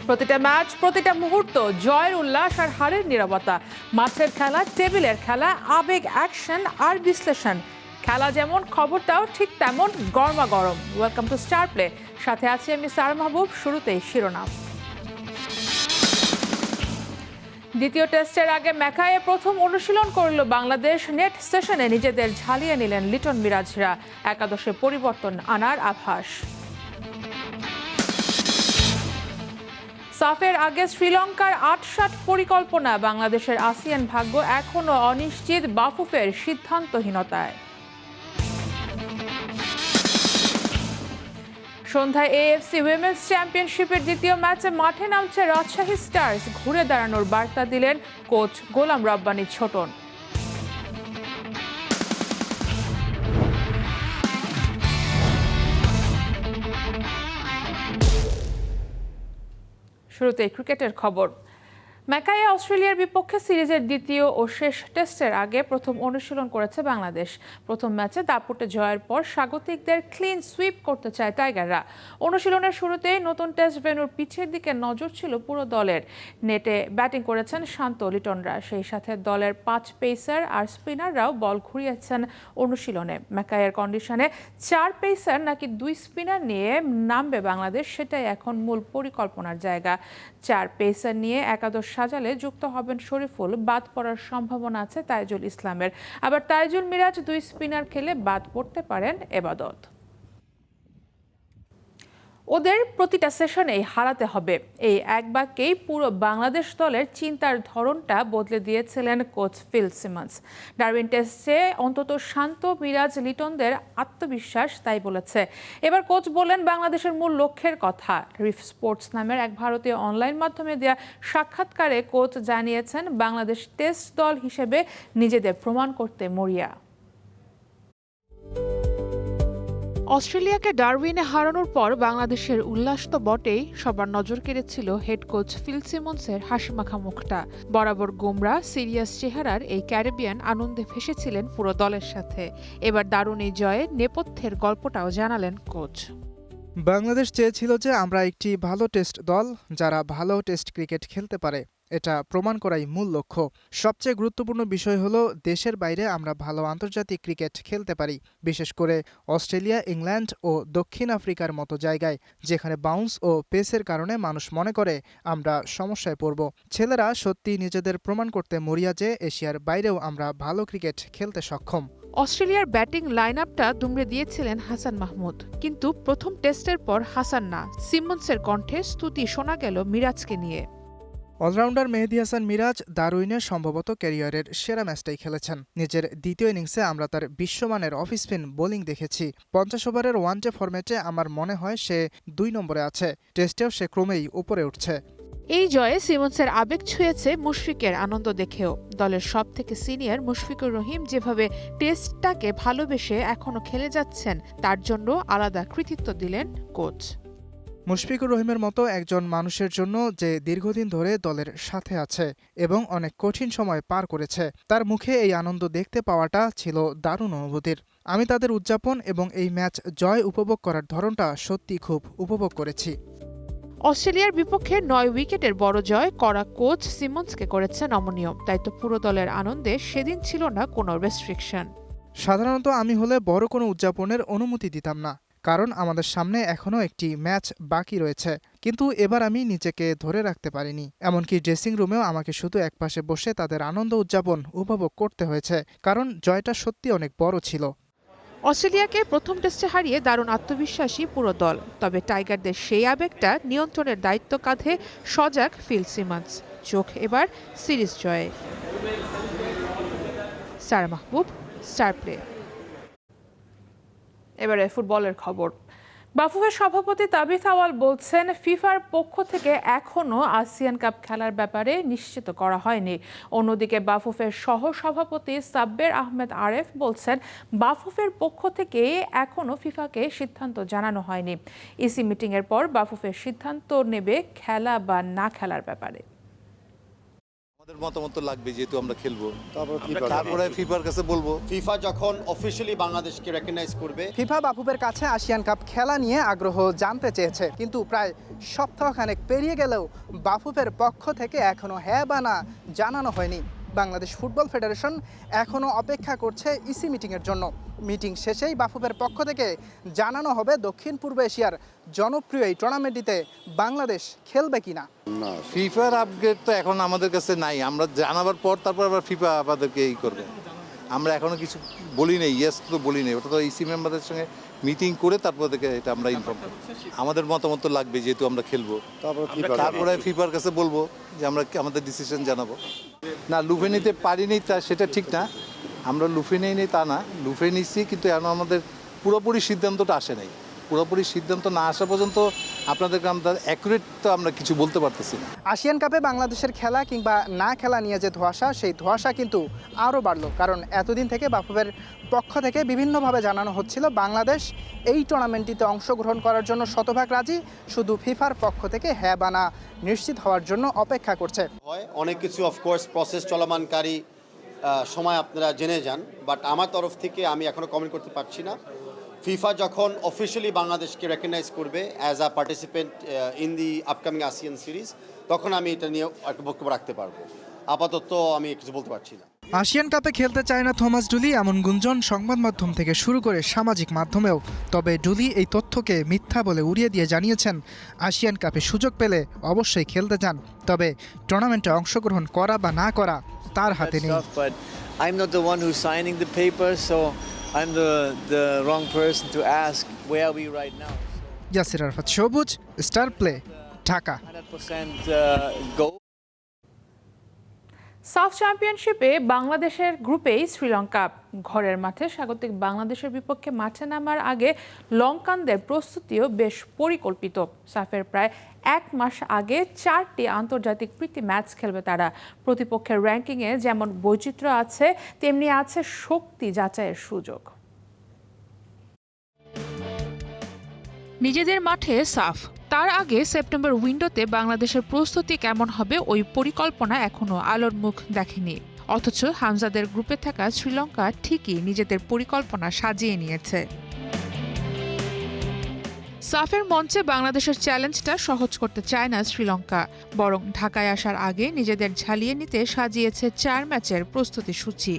প্রতিটা ম্যাচ, প্রতিটা মুহূর্ত, জয়ের উল্লাস আর হারের নীরবতা। মাঠের খেলা, টেবিলের খেলা, আবেগ, অ্যাকশন আর বিশ্লেষণ। খেলা যেমন, খবরটাও ঠিক তেমন গরমাগরম। Welcome to Star Play. সাথে আছি আমি সারা মাহবুব। শুরুতেই শিরোনাম। দ্বিতীয় টেস্টের আগে ম্যাকায়ে প্রথম অনুশীলন করল বাংলাদেশ। নেট সেশনে নিজেদের ঝালিয়ে নিলেন লিটন মিরাজরা। একাদশে পরিবর্তন আনার আভাস। সাফের আগে শ্রীলঙ্কার ৮-৭ পরিকল্পনা। বাংলাদেশের আসিয়ান ভাগ্য এখনও অনিশ্চিত বাফুফের সিদ্ধান্তহীনতায়। সন্ধ্যায় এএফসি উইমেন্স চ্যাম্পিয়নশিপের দ্বিতীয় ম্যাচে মাঠে নামছে রাজশাহী স্টার্স। ঘুরে দাঁড়ানোর বার্তা দিলেন কোচ গোলাম রব্বানী ছোটন। শুরুতে ক্রিকেটের খবর। ম্যাকায়ে অস্ট্রেলিয়ার বিপক্ষে সিরিজের দ্বিতীয় ও শেষ টেস্টের আগে প্রথম অনুশীলন করেছে বাংলাদেশ। প্রথম ম্যাচে দাপুটে জয়ের পর স্বাগতিকদের ক্লিন সুইপ করতে চায় টাইগাররা। অনুশীলনের শুরুতেই নতুন টেস্ট ভেন্যুর পিছের দিকে নজর ছিল পুরো দলের। নেটে ব্যাটিং করেছেন শান্ত লিটনরা। সেই সাথে দলের 5 পেসার আর স্পিনাররাও বল ঘুরিয়েছেন অনুশীলনে। ম্যাকায়ের কন্ডিশনে 4 পেসার নাকি 2 স্পিনার নিয়ে নামবে বাংলাদেশ, সেটাই এখন মূল পরিকল্পনার জায়গা। 4 পেসার নিয়ে একাদশ সাজালে যুক্ত হবেন শরীফুল। বাদ পড়ার সম্ভাবনা আছে তাইজুল ইসলামের। আবার তাইজুল মিরাজ 2 স্পিনার খেলে বাদ পড়তে পারেন এবাদত। ওদের প্রতিটা সেশনেই হারাতে হবে, এই এক বাক্যেই পুরো বাংলাদেশ দলের চিন্তার ধরনটা বদলে দিয়েছিলেন কোচ ফিল সিমন্স। ডারউইন টেস্টে অন্তত শান্ত, মিরাজ, লিটনদের আত্মবিশ্বাস তাই বলেছে। এবার কোচ বললেন বাংলাদেশের মূল লক্ষ্যের কথা। রিফ স্পোর্টস নামের এক ভারতীয় অনলাইন মাধ্যমে দেওয়া সাক্ষাৎকারে কোচ জানিয়েছেন বাংলাদেশ টেস্ট দল হিসেবে নিজেদের প্রমাণ করতে মরিয়া। অস্ট্রেলিয়াকে ডারউইনে হারানোর পর বাংলাদেশের উল্লাস তো বটেই, সবার নজর কেড়েছিল হেড কোচ ফিল সিমন্সের হাসিমাখা মুখটা। বরাবর গোমরা, সিরিয়াস চেহারার এই ক্যারিবিয়ান আনন্দে ভেসেছিলেন পুরো দলের সাথে। এবার দারুণ এই জয়ে নেপথ্যের গল্পটাও জানালেন কোচ। বাংলাদেশ চেয়েছিল যে আমরা একটি ভালো টেস্ট দল, যারা ভালো টেস্ট ক্রিকেট খেলতে পারে। এটা প্রমাণ করাই মূল লক্ষ্য। সবচেয়ে গুরুত্বপূর্ণ বিষয় হলো দেশের বাইরে আমরা ভালো আন্তর্জাতিক ক্রিকেট খেলতে পারি, বিশেষ করে অস্ট্রেলিয়া, ইংল্যান্ড ও দক্ষিণ আফ্রিকার মতো জায়গায়, যেখানে বাউন্স ও পেসের কারণে মানুষ মনে করে আমরা সমস্যায় পড়ব। ছেলেরা সত্যি নিজেদের প্রমাণ করতে মরিয়া যে এশিয়ার বাইরেও আমরা ভালো ক্রিকেট খেলতে সক্ষম। অস্ট্রেলিয়ার ব্যাটিং লাইন আপটা দুমড়ে দিয়েছিলেন হাসান মাহমুদ, কিন্তু প্রথম টেস্টের পর হাসান না, সিমন্সের কণ্ঠে স্তুতি শোনা গেল মিরাজকে নিয়ে। অলরাউন্ডার মেহেদী হাসান মিরাজ দারুইনে সম্ভবত ক্যারিয়ারের সেরা ম্যাচটাই খেলেছেন। নিজের দ্বিতীয় ইনিংসে আমরা তার বিশ্বমানের অফ স্পিন বোলিং দেখেছি। 50 ওভারের ওয়ানডে ফরম্যাটে আমার মনে হয় সে 2 নম্বরে আছে। টেস্টেও সে ক্রমেই উপরে উঠছে। এই জয়ে সিমন্সের আবেগ ছুঁয়েছে মুশফিকের আনন্দ দেখেও। দলের সব থেকে সিনিয়র মুশফিকুর রহিম যেভাবে টেস্টটাকে ভালোবেসে এখনো খেলে যাচ্ছেন, তার জন্য আলাদা কৃতিত্ব দিলেন কোচ। মুশফিকুর রহিমের মতো একজন মানুষের জন্য যে দীর্ঘদিন ধরে দলের সাথে আছে এবং অনেক কঠিন সময় পার করেছে, তার মুখে এই আনন্দ দেখতে পাওয়াটা ছিল দারুণ অনুভূতির। আমি তাদের উদযাপন এবং এই ম্যাচ জয় উপভোগ করার ধরনটা সত্যি খুব উপভোগ করেছি। অস্ট্রেলিয়ার বিপক্ষে 9 উইকেটের বড় জয় করা কোচ সিমন্সকে করেছে নমনীয়। তাই তো পুরো দলের আনন্দে সেদিন ছিল না কোনো রেস্ট্রিকশন। সাধারণত আমি হলে বড় কোনো উদযাপনের অনুমতি দিতাম না, কারণ আমাদের সামনে এখনও একটি ম্যাচ বাকি রয়েছে। কিন্তু এবার আমি নিজেকে ধরে রাখতে পারিনি। এমনকি ড্রেসিং রুমেও আমাকে শুধু একপাশে বসে তাদের আনন্দ উদযাপন উপভোগ করতে হয়েছে, কারণ জয়টা সত্যি অনেক বড় ছিল। অস্ট্রেলিয়াকে প্রথম টেস্টে হারিয়ে দারুণ আত্মবিশ্বাসী পুরো দল। তবে টাইগারদের সেই আবেগটা নিয়ন্ত্রণের দায়িত্ব কাঁধে সজাগ ফিল সিমন্স। চোখ এবার সিরিজ জয়ে। সারা মাহবুব, স্টার প্লে। এবারে ফুটবলের খবর। বাফুফের সভাপতি তাবিথ আওয়াল বলছেন ফিফার পক্ষ থেকে এখনও আসিয়ান কাপ খেলার ব্যাপারে নিশ্চিত করা হয়নি। অন্যদিকে বাফুফের সহ সভাপতি সাব্বের আহমেদ আরেফ বলছেন বাফুফের পক্ষ থেকে এখনও ফিফাকে সিদ্ধান্ত জানানো হয়নি। ইসি মিটিংয়ের পর বাফুফের সিদ্ধান্ত নেবে খেলা বা না খেলার ব্যাপারে। আমাদের মতামত তো লাগবে, যেহেতু আমরা খেলবো। তারপরে তারপরে ফিফার কাছে বলবো। ফিফা যখন অফিশিয়ালি বাংলাদেশকে রেকগনাইজ করবে। ফিফা বাফুফের কাছে আসিয়ান কাপ খেলা নিয়ে আগ্রহ জানতে চেয়েছে, কিন্তু প্রায় সপ্তাহখানেক পেরিয়ে গেলেও বাফুফের পক্ষ থেকে এখনও হ্যাঁ বা না জানানো হয়নি। বাংলাদেশ ফুটবল ফেডারেশন এখনও অপেক্ষা করছে ইসি মিটিংয়ের জন্য। মিটিং শেষেই বাফুফের পক্ষ থেকে জানানো হবে দক্ষিণ পূর্ব এশিয়ার জনপ্রিয় এই টুর্নামেন্টটিতে বাংলাদেশ খেলবে কিনা। ফিফার আপগ্রেড তো এখন আমাদের কাছে নাই, আমরা জানাবার পর তারপর আবার ফিফা আমাদেরকে এই করবে। আমরা এখনো কিছু বলি নেই, ইয়েস তো বলি নেই, ওটা তো ইসি মেম্বারদের সঙ্গে মিটিং করে তারপর থেকে এটা আমরা ইনফর্ম করব। আমাদের মতামত তো লাগবে, যেহেতু আমরা খেলবো। তারপরে ফিফার কাছে বলবো যে আমরা আমাদের ডিসিশন জানাবো। না, লুফে নিতে পারিনি তা সেটা ঠিক না, আমরা লুফে নেই তা না, লুফে নিচ্ছি, কিন্তু এখন আমাদের পুরোপুরি সিদ্ধান্তটা আসে নাই। পুরোপুরি সিদ্ধান্ত না আসা পর্যন্ত আপনাদেরকে আমরা অ্যাকুরেট তো আমরা কিছু বলতে পারতেছি না। আসিয়ান কাপে বাংলাদেশের খেলা কিংবা না খেলা নিয়ে যে ধোঁয়াশা, সেই ধোঁয়াশা কিন্তু আরও বাড়লো, কারণ এতদিন থেকে বাফুফের পক্ষ থেকে বিভিন্নভাবে জানানো হচ্ছিল বাংলাদেশ এই টুর্নামেন্টটিতে অংশগ্রহণ করার জন্য শতভাগ রাজি, শুধু ফিফার পক্ষ থেকে হ্যাঁ বা না নিশ্চিত হওয়ার জন্য অপেক্ষা করছে। হয় অনেক কিছু অফকোর্স প্রসেস চলমানকারী সময় আপনারা জেনে যান, বাট আমার তরফ থেকে আমি এখনও কমেন্ট করতে পারছি না। ফিফা যখন অফিশিয়ালি বাংলাদেশকে রেকগনাইজ করবে as a participant in the upcoming ASEAN series, তখন আমি এটা নিয়ে একটা বক্তব্য রাখতে পারবো। আপাতত আমি কিছু বলতে পারছি না। আসিয়ান কাপে খেলতে চায় না থমাস ডুলি, এমন গুঞ্জন সংবাদ মাধ্যম থেকে শুরু করে সামাজিক মাধ্যমেও। তবে ডুলি এই তথ্যকে মিথ্যা বলে উড়িয়ে দিয়ে জানিয়েছেন আসিয়ান কাপে সুযোগ পেলে অবশ্যই খেলতে চান, তবে টুর্নামেন্টে অংশগ্রহণ করা বা না করা তার হাতে নেই। I'm not the one who's signing the papers, so I'm the wrong person to ask where are we right now. Yasir Arafat সবুজ, স্টার প্লে, ঢাকা। 100% go. সাফ চ্যাম্পিয়নশিপে বাংলাদেশের গ্রুপেই শ্রীলঙ্কা। ঘরের মাঠে স্বাগতিক বাংলাদেশের বিপক্ষে মাঠে নামার আগে লঙ্কানদের প্রস্তুতিও বেশ পরিকল্পিত। সাফের প্রায় 1 মাস আগে 4টি আন্তর্জাতিক প্রীতি ম্যাচ খেলবে তারা। প্রতিপক্ষের র্যাঙ্কিংয়ে যেমন বৈচিত্র্য আছে, তেমনি আছে শক্তি যাচাইয়ের সুযোগ। নিজেদের মাঠে সাফ, তার আগে সেপ্টেম্বর উইন্ডোতে বাংলাদেশের প্রস্তুতি কেমন হবে ওই পরিকল্পনা এখনো আলোর মুখ দেখেনি। অথচ হামজাদের গ্রুপে থাকা শ্রীলঙ্কা ঠিকই নিজেদের পরিকল্পনা সাজিয়ে নিয়েছে। সাফের মঞ্চে বাংলাদেশের চ্যালেঞ্জটা সহজ করতে চায় না শ্রীলঙ্কা, বরং ঢাকায় আসার আগে নিজেদের ঝালিয়ে নিতে সাজিয়েছে 4 ম্যাচের প্রস্তুতি সূচি।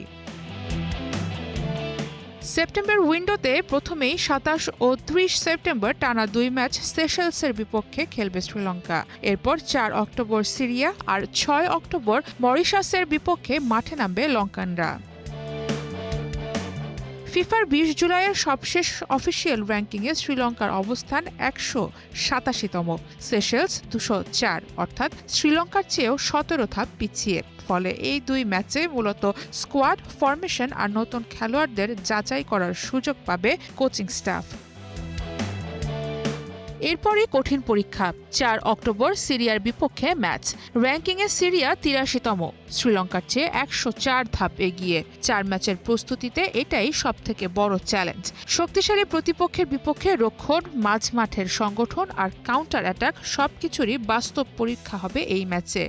সেপ্টেম্বর উইন্ডোতে প্রথমেই 27 ও 30 সেপ্টেম্বর টানা 2 ম্যাচ সেশেলসের বিপক্ষে খেলবে শ্রীলঙ্কা। এরপর 4 অক্টোবর সিরিয়া আর 6 অক্টোবর মরিশাসের বিপক্ষে মাঠে নামবে লঙ্কানরা। ফিফার 20 জুলাইয়ের সবশেষ অফিসিয়াল র্যাঙ্কিংয়ে শ্রীলঙ্কার অবস্থান 187তম, সেশেলস 204, অর্থাৎ শ্রীলঙ্কার চেয়েও 17 ধাপ পিছিয়ে। ফলে এই 2 ম্যাচে মূলত স্কোয়াড ফরমেশন আর নতুন খেলোয়াড়দের যাচাই করার সুযোগ পাবে কোচিং স্টাফ। এরপরই কঠিন পরীক্ষা, 4 অক্টোবর সিরিয়ার বিপক্ষে ম্যাচ। র্যাঙ্কিংয়ে সিরিয়া 83তম, শ্রীলঙ্কার চেয়ে 104 ধাপ এগিয়ে। 4 ম্যাচের প্রস্তুতিতে এটাই সবথেকে বড় চ্যালেঞ্জ। শক্তিশালী প্রতিপক্ষের বিপক্ষে রক্ষণ, মাঝ মাঠের সংগঠন আর কাউন্টার অ্যাটাক সবকিছুরই বাস্তব পরীক্ষা হবে এই ম্যাচে।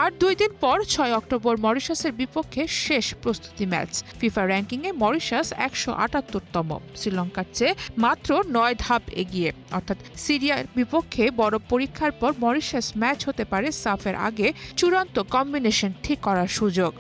আর 2 দিন পর 6 অক্টোবর মরিশাসের বিপক্ষে শেষ প্রস্তুতি ম্যাচ। ফিফা র্যাঙ্কিংয়ে মরিশাস 178তম, শ্রীলঙ্কার চেয়ে মাত্র 9 ধাপ এগিয়ে। অর্থাৎ সিরিয়ার বিপক্ষে বড় পরীক্ষার পর মরিশাস ম্যাচ হতে পারে সাফের আগে চূড়ান্ত কম্বিনেশন ঠিক করার সুযোগ।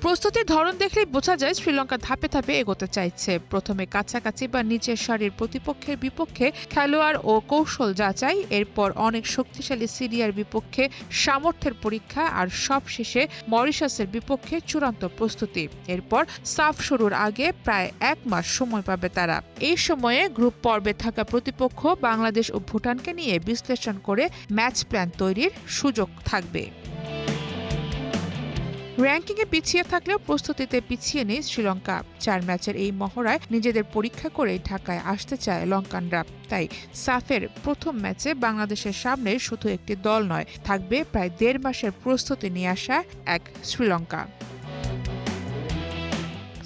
প্রস্তুতির ধরন দেখলেই বোঝা যায় শ্রীলঙ্কা ধাপে ধাপে এগোতে চাইছে। প্রথমে কাছাকাছি বা নিচের সারির প্রতিপক্ষের বিপক্ষে খেলোয়াড় ও কৌশল যাচাই, এরপর অনেক শক্তিশালী সিরিয়ার বিপক্ষে সামর্থ্যের পরীক্ষা, আর সবশেষে মরিশাসের বিপক্ষে চূড়ান্ত প্রস্তুতি। এরপর সাফ শুরুর আগে প্রায় 1 মাস সময় পাবে তারা। এই সময়ে গ্রুপ পর্বে থাকা প্রতিপক্ষ বাংলাদেশ ও ভুটানকে নিয়ে বিশ্লেষণ করে ম্যাচ প্ল্যান তৈরির সুযোগ থাকবে। র্যাঙ্কিংয়ে পিছিয়ে থাকলেও প্রস্তুতিতে পিছিয়ে নেই শ্রীলঙ্কা। 4 ম্যাচের এই মহড়ায় নিজেদের পরীক্ষা করে ঢাকায় আসতে চায় লঙ্কানরা। তাই সাফের প্রথম ম্যাচে বাংলাদেশের সামনে শুধু একটি দল নয়, থাকবে প্রায় 1.5 মাসের প্রস্তুতি নিয়ে আসা এক শ্রীলঙ্কা।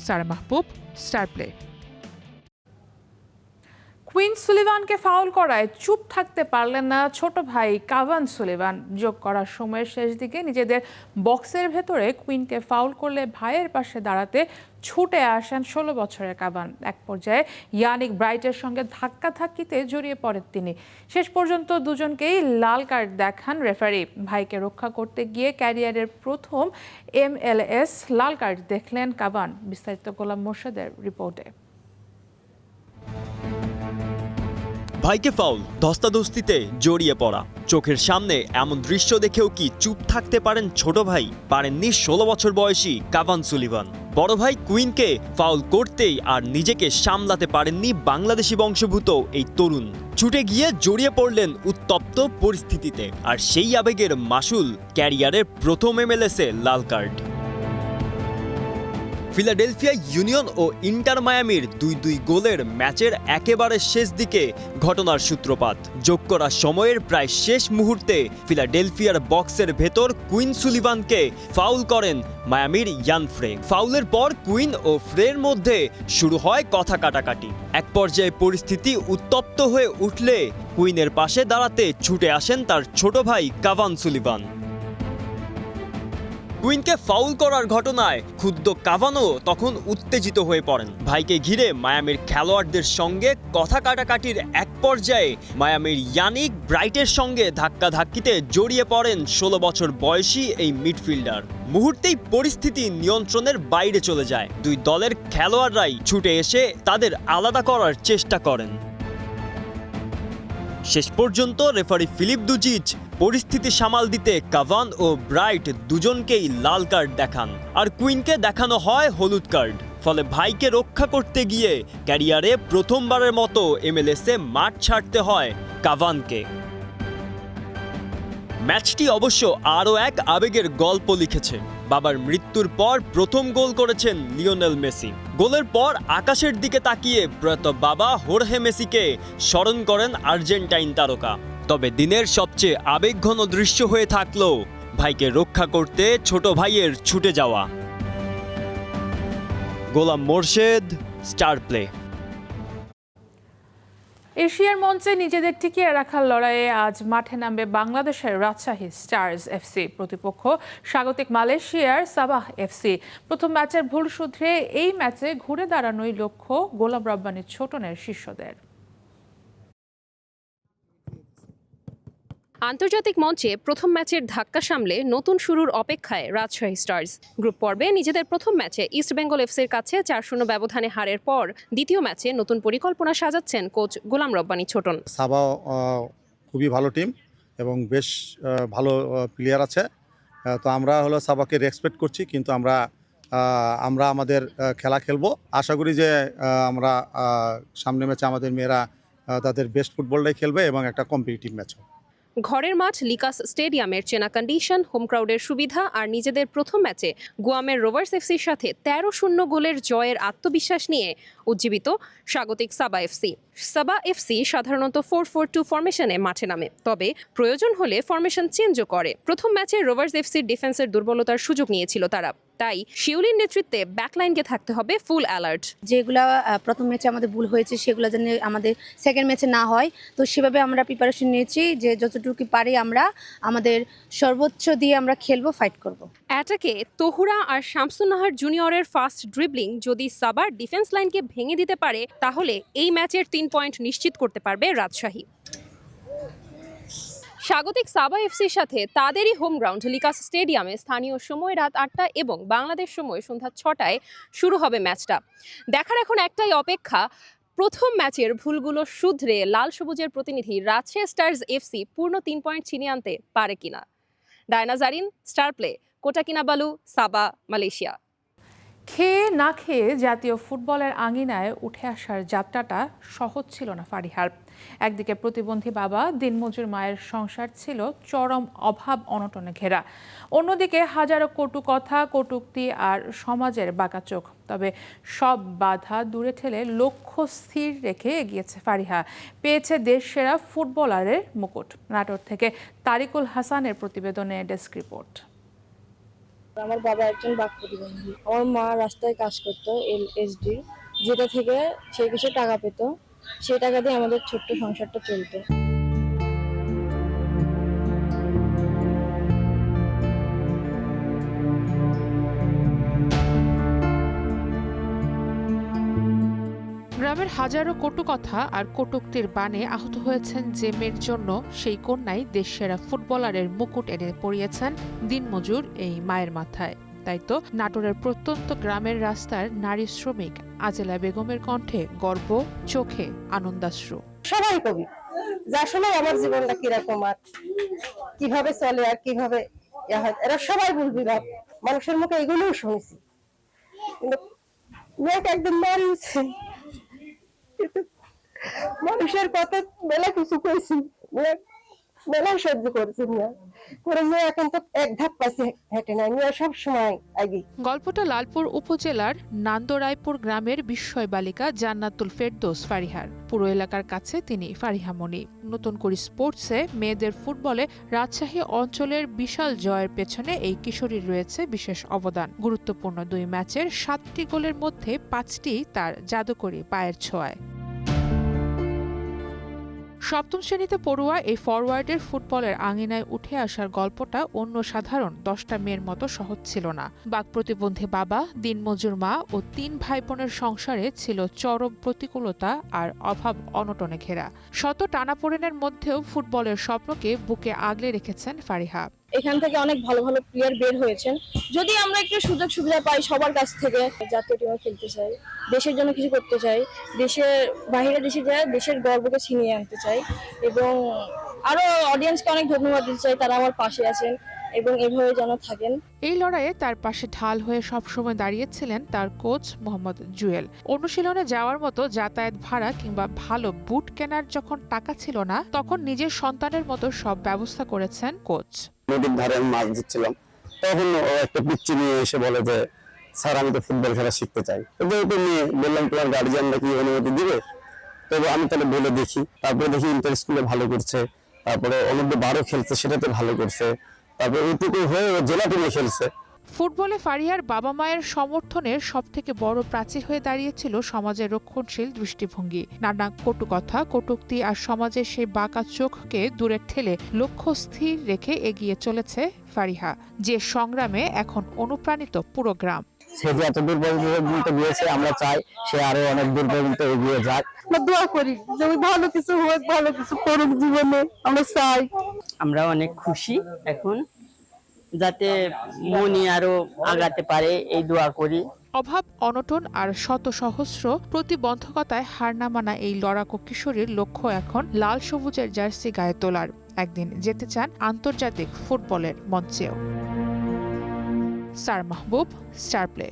সারা মাহবুব, স্টার প্লে। কুইন সুলিভানকে ফাউল করায় চুপ থাকতে পারলেন না ছোট ভাই কাভান সুলিভান। যোগ করার সময়ের শেষ দিকে নিজেদের বক্সের ভেতরে কুইনকে ফাউল করলে ভাইয়ের পাশে দাঁড়াতে ছুটে আসেন 16 বছরের কাভান। এক পর্যায়ে ইয়ানিক ব্রাইটের সঙ্গে ধাক্কাধাক্কিতে জড়িয়ে পড়েন তিনি। শেষ পর্যন্ত দুজনকেই লাল কার্ড দেখান রেফারি। ভাইকে রক্ষা করতে গিয়ে ক্যারিয়ারের প্রথম MLS লাল কার্ড দেখলেন কাভান। বিস্তারিত গোলাম মোর্শেদের রিপোর্টে। ভাইকে ফাউল, ধস্তাধস্তিতে জড়িয়ে পড়া, চোখের সামনে এমন দৃশ্য দেখেও কি চুপ থাকতে পারেন ছোট ভাই? পারেননি 16 বছর বয়সী কাভান সুলিভান। বড় ভাই কুইনকে ফাউল করতেই আর নিজেকে সামলাতে পারেননি বাংলাদেশি বংশোদ্ভূত এই তরুণ। ছুটে গিয়ে জড়িয়ে পড়লেন উত্তপ্ত পরিস্থিতিতে, আর সেই আবেগের মাসুল ক্যারিয়ারের প্রথম MLS-এ লাল কার্ড। ফিলাডেলফিয়া ইউনিয়ন ও ইন্টার মায়ামির 2-2 গোলের ম্যাচের একেবারে শেষ দিকে ঘটনার সূত্রপাত। যোগ করা সময়ের প্রায় শেষ মুহূর্তে ফিলাডেলফিয়ার বক্সের ভেতর কুইন সুলিভানকে ফাউল করেন মায়ামির ইয়ান ফ্রে। ফাউলের পর কুইন ও ফ্রের মধ্যে শুরু হয় কথা কাটাকাটি। এক পর্যায়ে পরিস্থিতি উত্তপ্ত হয়ে উঠলে কুইনের পাশে দাঁড়াতে ছুটে আসেন তার ছোট ভাই কাভান সুলিভান। কুইনকে ফাউল করার ঘটনায় ক্ষুব্ধ কাভানও তখন উত্তেজিত হয়ে পড়েন। ভাইকে ঘিরে মায়ামির খেলোয়াড়দের সঙ্গে কথা কাটাকাটির এক পর্যায়ে মায়ামির ইয়ানিক ব্রাইটের সঙ্গে ধাক্কাধাক্কিতে জড়িয়ে পড়েন 16 বছর বয়সী এই মিডফিল্ডার। মুহূর্তেই পরিস্থিতি নিয়ন্ত্রণের বাইরে চলে যায়। দুই দলের খেলোয়াড়রাই ছুটে এসে তাদের আলাদা করার চেষ্টা করেন। শেষ পর্যন্ত রেফারি ফিলিপ দুজিচ পরিস্থিতি সামাল দিতে কাভান ও ব্রাইট দুজনকেই লাল কার্ড দেখান, আর কুইনকে দেখানো হয় হলুদ কার্ড। ফলে ভাইকে রক্ষা করতে গিয়ে ক্যারিয়ারে প্রথমবারের মতো MLS-এ মাঠ ছাড়তে হয় কাভানকে। ম্যাচটি অবশ্য আরও এক আবেগের গল্প লিখেছে। বাবার মৃত্যুর পর প্রথম গোল করেছেন লিওনেল মেসি। গোলের পর আকাশের দিকে তাকিয়ে প্রয়াত বাবা হোর্হে মেসিকে স্মরণ করেন আর্জেন্টাইন তারকা। তবে দিনের সবচেয়ে আবেগঘন দৃশ্য হয়ে থাকলো ভাইকে রক্ষা করতে ছোট ভাইয়ের ছুটে যাওয়া। গোলাম মোর্শেদ, স্টার প্লে। এশিয়ার মঞ্চে নিজেদের টিকিয়ে রাখার লড়াইয়ে আজ মাঠে নামবে বাংলাদেশের রাজশাহী স্টারস FC। প্রতিপক্ষ স্বাগতিক মালয়েশিয়ার সাবাহ FC। প্রথম ম্যাচের ভুল শুধরে এই ম্যাচে ঘুরে দাঁড়ানোই লক্ষ্য গোলাম রব্বানী ছোটনের শিষ্যদের। আন্তর্জাতিক মঞ্চে প্রথম ম্যাচের ধাক্কা সামলে নতুন শুরুর অপেক্ষায় রাজশাহী স্টারস। গ্রুপ পর্বে নিজেদের প্রথম ম্যাচে ইস্ট বেঙ্গল FC'র কাছে 4-0 ব্যবধানে হারের পর দ্বিতীয় ম্যাচে নতুন পরিকল্পনা সাজাচ্ছেন কোচ গোলাম রব্বানী ছোটন। সাবা খুবই ভালো টিম এবং বেশ ভালো প্লেয়ার আছে। তো আমরা হলো সাবাকে রেসপেক্ট করছি, কিন্তু আমরা আমাদের খেলা খেলবো। আশা করি যে আমরা সামনে ম্যাচে আমাদের মেয়েরা তাদের বেস্ট ফুটবলটাই খেলবে এবং একটা কম্পিটিটিভ ম্যাচ হবে। ঘরের মাঠ লিকাস স্টেডিয়ামের চেনা কন্ডিশন, হোম ক্রাউডের সুবিধা আর নিজেদের প্রথম ম্যাচে গুয়ামের রোভার্স FC'র সাথে 13-0 গোলের জয়ের আত্মবিশ্বাস নিয়ে উজ্জীবিত স্বাগতিক সাবা FC। সাবা FC সাধারণত 4-4-2 ফরমেশনে মাঠে নামে, তবে প্রয়োজন হলে ফরমেশন চেঞ্জও করে। প্রথম ম্যাচে রোভার্স FC'র ডিফেন্সের দুর্বলতার সুযোগ নিয়েছিল তারা, তাই শিউলির নেতৃত্বে ব্যাকলাইনকে থাকতে হবে ফুল অ্যালার্ট। যেগুলা প্রথম ম্যাচে আমাদের ভুল হয়েছে সেগুলো যেন আমাদের সেকেন্ড ম্যাচে না হয়, তো সেভাবে আমরা প্রিপারেশন নিয়েছি যে যতটুকু পারি আমরা আমাদের সর্বোচ্চ দিয়ে আমরা খেলবো, ফাইট করব। অ্যাটাকে তহুরা আর শামসুন্নাহার জুনিয়রের ফাস্ট ড্রিবলিং যদি সাবার ডিফেন্স লাইনকে ভেঙে দিতে পারে, তাহলে এই ম্যাচের 3 পয়েন্ট নিশ্চিত করতে পারবে রাজশাহী। স্বাগতিক সাবা FC'র সাথে তাদেরই হোম গ্রাউন্ড লিকাস স্টেডিয়ামে স্থানীয় সময় রাত 8টা এবং বাংলাদেশ সময় সন্ধ্যা 6টায় শুরু হবে ম্যাচটা। দেখার এখন একটাই অপেক্ষা, প্রথম ম্যাচের ভুলগুলো শুধরে লাল সবুজের প্রতিনিধি রাজশাহী স্টারস FC পূর্ণ 3 পয়েন্ট ছিনিয়ে আনতে পারে কিনা। ডায়না জারিন, স্টার প্লে, কোটাকিনাবালু, সাবা, মালয়েশিয়া। খেয়ে না খেয়ে জাতীয় ফুটবলের আঙিনায় উঠে আসার যাত্রাটা সহজ ছিল না ফারিহার। একদিকে প্রতিবন্ধী বাবা, দিনমজুর মায়ের সংসার ছিল চরম অভাব অনটনে ঘেরা, অন্যদিকে হাজারো কটু কথা, কটূক্তি আর সমাজের বাঁকা চোখ। তবে সব বাধা দূরে ঠেলে লক্ষ্য স্থির রেখে এগিয়েছে ফারিহা, পেয়েছে দেশ সেরা ফুটবলারের মুকুট। নাটোর থেকে তারিকুল হাসানের প্রতিবেদনে ডেস্ক রিপোর্ট। আমার বাবা একজন বাক প্রতিবন্ধী। আমার মা রাস্তায় কাজ করতো LSD, যেটা থেকে সে কিছু টাকা পেত। সেই টাকা দিয়ে আমাদের ছোট্ট সংসারটা চলতো। গ্রামের হাজারো কটু কথা আর কটূক্তির বাণে আহত হয়েছেন যে মেয়ের জন্য সেই কন্যাই দেশসেরা ফুটবলারের মুকুট এনে পরিয়েছেন দিনমজুর এই মায়ের মাথায়। তাই তো নাটোরের প্রত্যন্ত গ্রামের রাস্তার নারী শ্রমিক আজেলা বেগমের কণ্ঠে গর্ব, চোখে আনন্দাশ্রু। সবাই কবি যে আসলে আমার জীবনটা কিরকম আর কিভাবে চলে আর কিভাবে এরা সবাই বলবি ভাব, মানুষের মুখে এগুলোও শুনেছি, কিন্তু মেয়েকে একদিন মারিয়েছে, মানুষের কথা মেলা কিছু কইছি, মেলা সহ্য করেছি করে এখন তো এক ধাপ পাইছে হেঁটে নাই, মেয়ে সব সময় আগে। গল্পটা লালপুর উপজেলার নান্দরায়পুর গ্রামের বিস্ময় বালিকা জান্নাতুল ফেরদৌস ফারিহার। পুরো এলাকার কাছে তিনি ফারিহামণি। নতুন করে স্পোর্টসে মেয়েদের ফুটবলে রাজশাহী অঞ্চলের বিশাল জয়ের পেছনে এই কিশোরীর রয়েছে বিশেষ অবদান। গুরুত্বপূর্ণ 2 ম্যাচের 7টি গোলের মধ্যে 5টি তার জাদুকরী পায়ের ছোঁয়ায়। সপ্তম শ্রেণীতে পড়ুয়া এই ফরওয়ার্ডের ফুটবলের আঙিনায় উঠে আসার গল্পটা অন্য সাধারণ 10টা মেয়ের মতো সহজ ছিল না। বাক প্রতিবন্ধী বাবা, দিনমজুর মা ও 3 ভাই বোনের সংসারে ছিল চরম প্রতিকূলতা আর অভাব অনটনে ঘেরা। শত টানাপোড়েনের মধ্যেও ফুটবলের স্বপ্নকে বুকে আগলে রেখেছেন ফারিহা। এখান থেকে অনেক ভালো ভালো প্লেয়ার বের হয়েছেন। যদি আমরা একটু সুযোগ সুবিধা পাই সবার কাছ থেকে, জাতীয় টিমে খেলতে চাই, দেশের জন্য কিছু করতে চাই, দেশের বাইরে দেশে যায় দেশের গর্বকে ছিনিয়ে আনতে চাই, এবং আরো অডিয়েন্সকে অনেক ধন্যবাদ দিতে চাই, তারা আমার পাশে আছেন এবং এভাবে যেন থাকেন। এই লড়াইয়ে তার পাশে ঢাল হয়ে সবসময় দাঁড়িয়েছিলেন তার কোচ মোহাম্মদ জুয়েল। অনুশীলনে যাওয়ার মতো যাতায়াত ভাড়া কিংবা ভালো বুট কেনার যখন টাকা ছিল না, তখন নিজের সন্তানের মতো সব ব্যবস্থা করেছেন কোচ। নদীর ধারে আমি মাছ দিচ্ছিলাম, তখন ও একটা পিচ্চি নিয়ে এসে বলে যে স্যার আমি তো ফুটবল খেলা শিখতে চাই। বললাম তোমার গার্জিয়ানরা কি অনুমতি দিবে? তবে আমি তাহলে বলে দেখি। তারপরে দেখি ইন্টার স্কুলে ভালো করছে, তারপরে অনূর্ধ্ব-12 খেলছে, সেটাতে ভালো করছে, তারপরে ওইটুকু হয়ে জেলা টিমে খেলছে। ফুটবলে ফারিহার বাবা মায়ের সমর্থনের সবথেকে বড় প্রাচীর হয়ে দাঁড়িয়েছিল সমাজের রক্ষণশীল দৃষ্টিভঙ্গি। নানা কটু কথা, কটূক্তি আর সমাজের সেই বাঁকা চোখকে দূরে ঠেলে লক্ষ্য স্থির রেখে এগিয়ে চলেছে ফারিহা, যে সংগ্রামে এখন অনুপ্রাণিত পুরো গ্রাম। সে যে এত দূর পর্যন্ত গিয়েছে, আমরা চাই সে আরো অনেক দূর পর্যন্ত এগিয়ে যাক। আমরা দোয়া করি যে ভালো কিছু হোক, ভালো কিছু করুক জীবনে, আমরা চাই। আমরা অনেক খুশি এখন, যাতে মনি আরো আগাতে পারে এই দোয়া করি। অভাব, অনটন আর শত সহস্র প্রতিবন্ধকতায় হার না মানা এই লড়াকু কিশোরীর লক্ষ্য এখন লাল সবুজের জার্সি গায়ে তোলার। একদিন যেতে চান আন্তর্জাতিক ফুটবলের মঞ্চেও। স্টার মাহবুব, স্টার প্লে।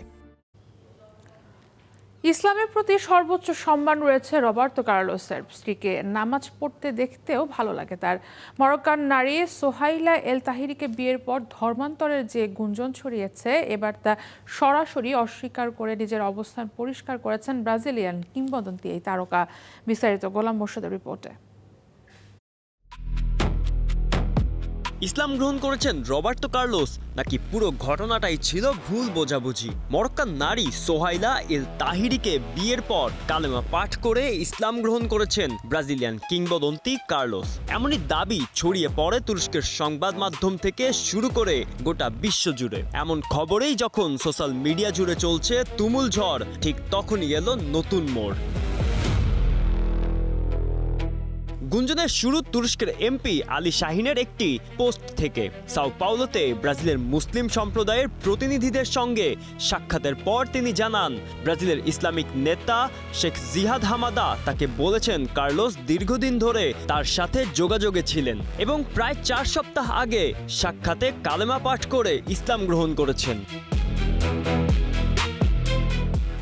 ইসলামের প্রতি সর্বোচ্চ সম্মান রয়েছে রবার্তো কার্লোসের। স্ত্রীকে নামাজ পড়তে দেখতেও ভালো লাগে তার। মরক্কান নারী সোহাইলা এল তাহিরিকে বিয়ের পর ধর্মান্তরের যে গুঞ্জন ছড়িয়েছে, এবার তা সরাসরি অস্বীকার করে নিজের অবস্থান পরিষ্কার করেছেন ব্রাজিলিয়ান কিংবদন্তি এই তারকা। বিস্তারিত গোলাম মোর্শেদের রিপোর্টে। ইসলাম গ্রহণ করেছেন রবার্তো কার্লোস, নাকি পুরো ঘটনাটাই ছিল ভুল বোঝাবুঝি? মরক্কান নারী সোহাইলা এল তাহিরিকে বিয়ের পর কালেমা পাঠ করে ইসলাম গ্রহণ করেছেন ব্রাজিলিয়ান কিংবদন্তি কার্লোস। এমনই দাবি ছড়িয়ে পড়ে তুরস্কের সংবাদ মাধ্যম থেকে শুরু করে গোটা বিশ্ব জুড়ে। এমন খবরেই যখন সোশ্যাল মিডিয়া জুড়ে চলছে তুমুল ঝড়, ঠিক তখনই এলো নতুন মোড়। গুঞ্জনের শুরু তুরস্কের এমপি আলী শাহিনের একটি পোস্ট থেকে। সাও পাওলোতে ব্রাজিলের মুসলিম সম্প্রদায়ের প্রতিনিধিদের সঙ্গে সাক্ষাতের পর তিনি জানান, ব্রাজিলের ইসলামিক নেতা শেখ জিহাদ হামাদা তাকে বলেছেন কার্লোস দীর্ঘদিন ধরে তার সাথে যোগাযোগে ছিলেন এবং প্রায় 4 সপ্তাহ আগে সাক্ষাতে কালেমা পাঠ করে ইসলাম গ্রহণ করেছেন।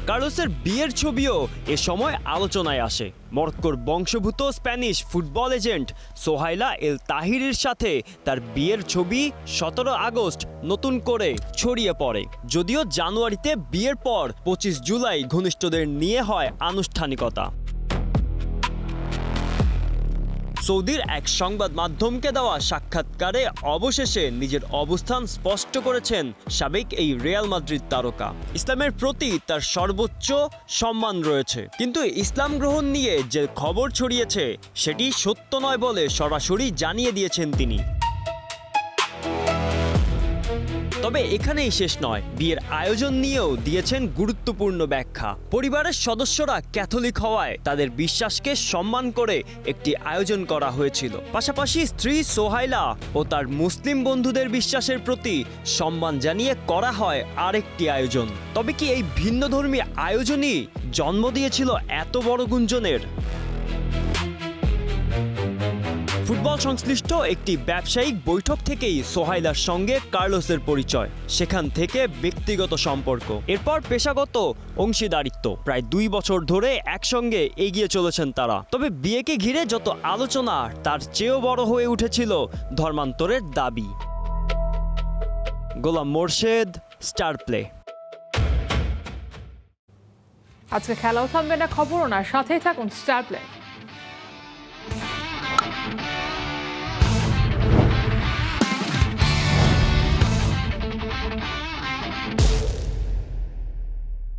কার্লোসের বিয়ের ছবিও এ সময় আলোচনায় আসে। মরক্কোর বংশোদ্ভূত স্প্যানিশ ফুটবল এজেন্ট সোহাইলা এল তাহিরির সাথে তার বিয়ের ছবি 17 আগস্ট নতুন করে ছড়িয়ে পড়ে। যদিও জানুয়ারিতে বিয়ের পর 25 জুলাই ঘনিষ্ঠদের নিয়ে হয় আনুষ্ঠানিকতা। সৌদির এক সংবাদ মাধ্যমকে দেওয়া সাক্ষাৎকারে অবশেষে নিজের অবস্থান স্পষ্ট করেছেন সাবেক এই রিয়াল মাদ্রিদ তারকা। ইসলামের প্রতি তার সর্বোচ্চ সম্মান রয়েছে, কিন্তু ইসলাম গ্রহণ নিয়ে যে খবর ছড়িয়েছে সেটি সত্য নয় বলে সরাসরি জানিয়ে দিয়েছেন তিনি। তবে এখানেই শেষ নয়, বিয়ের আয়োজন নিয়েও দিয়েছেন গুরুত্বপূর্ণ ব্যাখ্যা। পরিবারের সদস্যরা ক্যাথলিক হওয়ায় তাদের বিশ্বাসকে সম্মান করে একটি আয়োজন করা হয়েছিল। পাশাপাশি স্ত্রী সোহাইলা ও তার মুসলিম বন্ধুদের বিশ্বাসের প্রতি সম্মান জানিয়ে করা হয় আরেকটি আয়োজন। তবে কি এই ভিন্নধর্মী আয়োজনই জন্ম দিয়েছিল এত বড় গুঞ্জনের? ফুটবল সংশ্লিষ্ট একটি ব্যবসায়িক বৈঠক থেকেই সোহাইলার সঙ্গে কার্লোসের পরিচয়, সেখান থেকে ব্যক্তিগত সম্পর্ক, এরপর পেশাগত অংশীদারিত্ব। প্রায় 2 বছর ধরে একসঙ্গে এগিয়ে চলেছেন তারা। তবে বিয়েকে ঘিরে যত আলোচনা, তার চেয়েও বড় হয়ে উঠেছিল ধর্মান্তরের দাবি। গোলাম মোর্শেদ, স্টার প্লে। আজকে খেলাও থামবে না, খবরও না, সাথেই থাকুন স্টার প্লে।